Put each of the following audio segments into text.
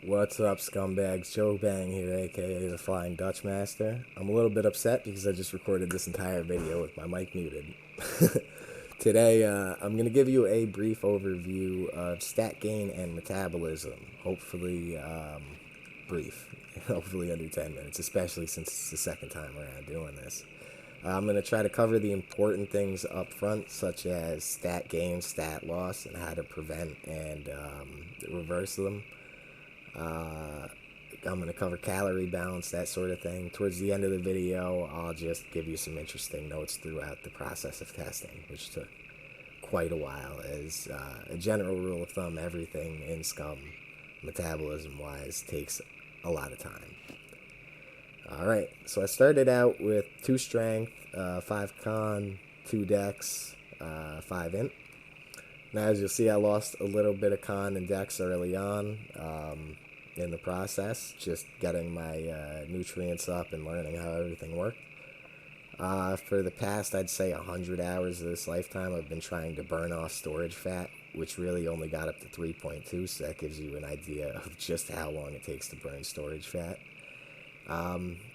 What's up, scumbags? Joe Bang here, aka the Flying Dutch Master. I'm a little bit upset because I just recorded this entire video with my mic muted. Today, I'm going to give you a brief overview of stat gain and metabolism. Hopefully, brief. Hopefully under 10 minutes, especially since it's the second time around doing this. I'm going to try to cover the important things up front, such as stat gain, stat loss, and how to prevent and reverse them. I'm going to cover calorie balance, that sort of thing. Towards the end of the video, I'll just give you some interesting notes throughout the process of testing, which took quite a while. As a general rule of thumb, everything in Scum, metabolism-wise, takes a lot of time. Alright, so I started out with 2 strength, 5 con, 2 dex, 5 int. Now, as you'll see, I lost a little bit of con and dex early on in the process, just getting my nutrients up and learning how everything worked. For the past, I'd say 100 hours of this lifetime, I've been trying to burn off storage fat, which really only got up to 3.2, so that gives you an idea of just how long it takes to burn storage fat.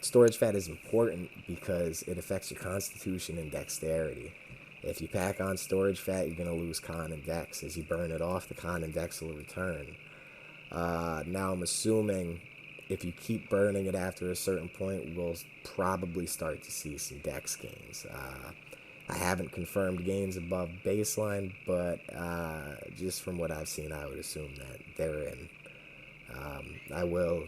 Storage fat is important because it affects your constitution and dexterity. If you pack on storage fat, you're going to lose con and dex. As you burn it off, the con and dex will return. Now I'm assuming if you keep burning it after a certain point, we'll probably start to see some dex gains. I haven't confirmed gains above baseline, but just from what I've seen, I would assume that they're in.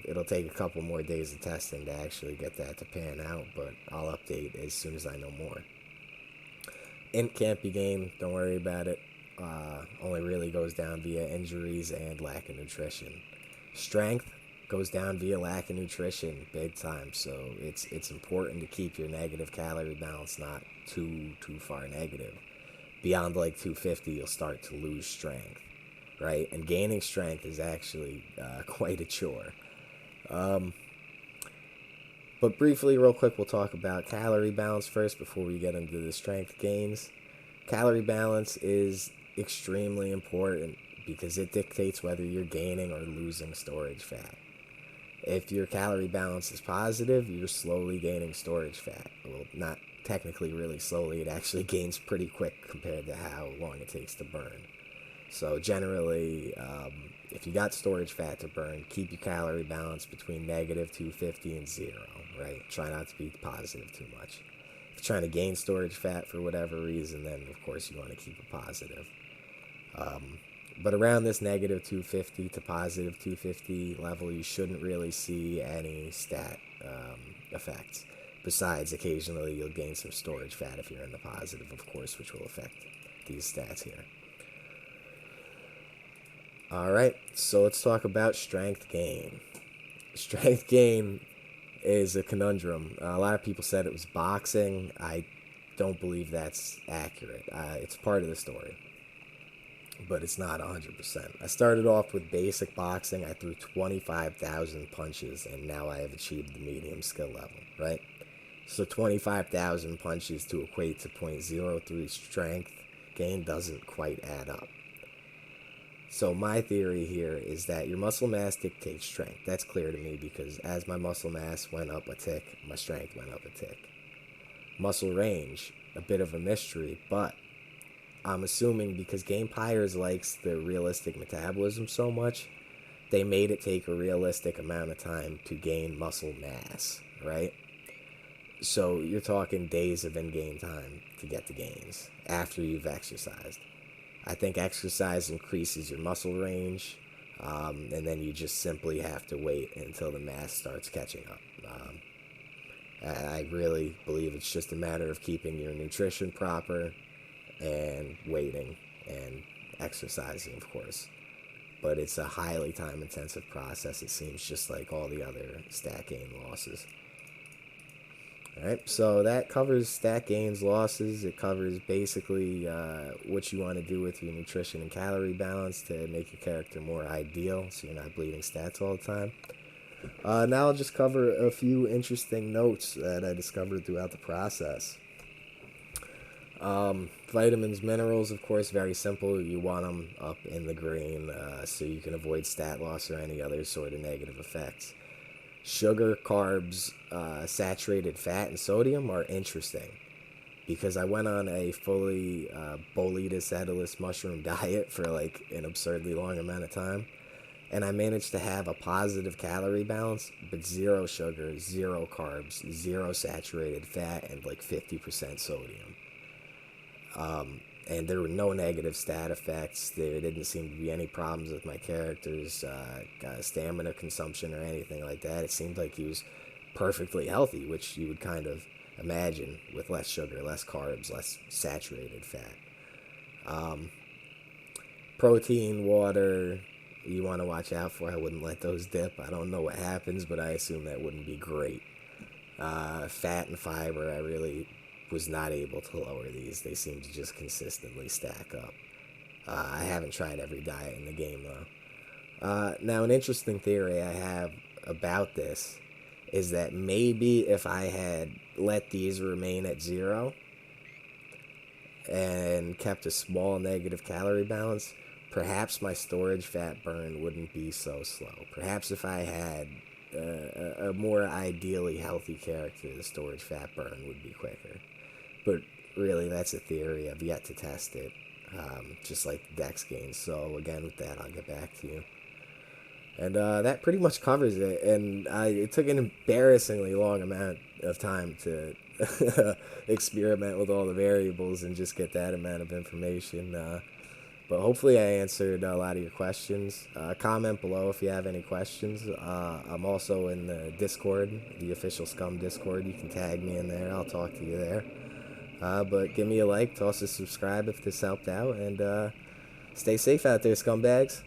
It'll take a couple more days of testing to actually get that to pan out, but I'll update as soon as I know more. Int can't be gained, don't worry about it. Only really goes down via injuries and lack of nutrition. Strength goes down via lack of nutrition, big time. So it's important to keep your negative calorie balance not too far negative. Beyond like 250, you'll start to lose strength, right? And gaining strength is actually quite a chore. But briefly, real quick, we'll talk about calorie balance first before we get into the strength gains. Calorie balance is extremely important because it dictates whether you're gaining or losing storage fat. If your calorie balance is positive, you're slowly gaining storage fat. Well, not technically really slowly, it actually gains pretty quick compared to how long it takes to burn. So generally, if you got storage fat to burn, keep your calorie balance between negative 250 and 0, right? Try not to be positive too much. If you're trying to gain storage fat for whatever reason, then of course you want to keep it positive. But around this negative 250 to positive 250 level, you shouldn't really see any stat effects. Besides, occasionally you'll gain some storage fat if you're in the positive, of course, which will affect these stats here. Alright, so let's talk about strength gain. Strength gain is a conundrum. A lot of people said it was boxing. I don't believe that's accurate. It's part of the story, but it's not 100%. I started off with basic boxing. I threw 25,000 punches, and now I have achieved the medium skill level, right? So 25,000 punches to equate to 0.03 strength gain doesn't quite add up. So my theory here is that your muscle mass dictates strength. That's clear to me because as my muscle mass went up a tick, my strength went up a tick. Muscle range, a bit of a mystery, but I'm assuming because Game Pyres likes the realistic metabolism so much, they made it take a realistic amount of time to gain muscle mass, right? So you're talking days of in-game time to get the gains after you've exercised. I think exercise increases your muscle range, and then you just simply have to wait until the mass starts catching up. I really believe it's just a matter of keeping your nutrition proper and waiting and exercising, of course. But it's a highly time-intensive process, it seems, just like all the other stat gain losses. Alright, so that covers stat gains, losses. It covers basically what you want to do with your nutrition and calorie balance to make your character more ideal so you're not bleeding stats all the time. Now I'll just cover a few interesting notes that I discovered throughout the process. Vitamins, minerals, of course, very simple. You want them up in the green so you can avoid stat loss or any other sort of negative effects. Sugar, carbs, saturated fat, and sodium are interesting because I went on a fully boletus edilis mushroom diet for like an absurdly long amount of time, and I managed to have a positive calorie balance, but zero sugar, zero carbs, zero saturated fat, and like 50% sodium. And there were no negative stat effects. There didn't seem to be any problems with my character's stamina consumption or anything like that. It seemed like he was perfectly healthy, which you would kind of imagine with less sugar, less carbs, less saturated fat. Protein, water, you want to watch out for. I wouldn't let those dip. I don't know what happens, but I assume that wouldn't be great. Fat and fiber, I really was not able to lower these. They seem to just consistently stack up. I haven't tried every diet in the game though. Now, an interesting theory I have about this is that maybe if I had let these remain at zero and kept a small negative calorie balance, perhaps my storage fat burn wouldn't be so slow. Perhaps if I had a more ideally healthy character, the storage fat burn would be quicker. But really, that's a theory. I've yet to test it, just like dex gains. So again, with that, I'll get back to you. And that pretty much covers it. And it took an embarrassingly long amount of time to experiment with all the variables and just get that amount of information. But hopefully I answered a lot of your questions. Comment below if you have any questions. I'm also in the Discord, the official Scum Discord. You can tag me in there. I'll talk to you there. But give me a like, toss a subscribe if this helped out, and stay safe out there, scumbags.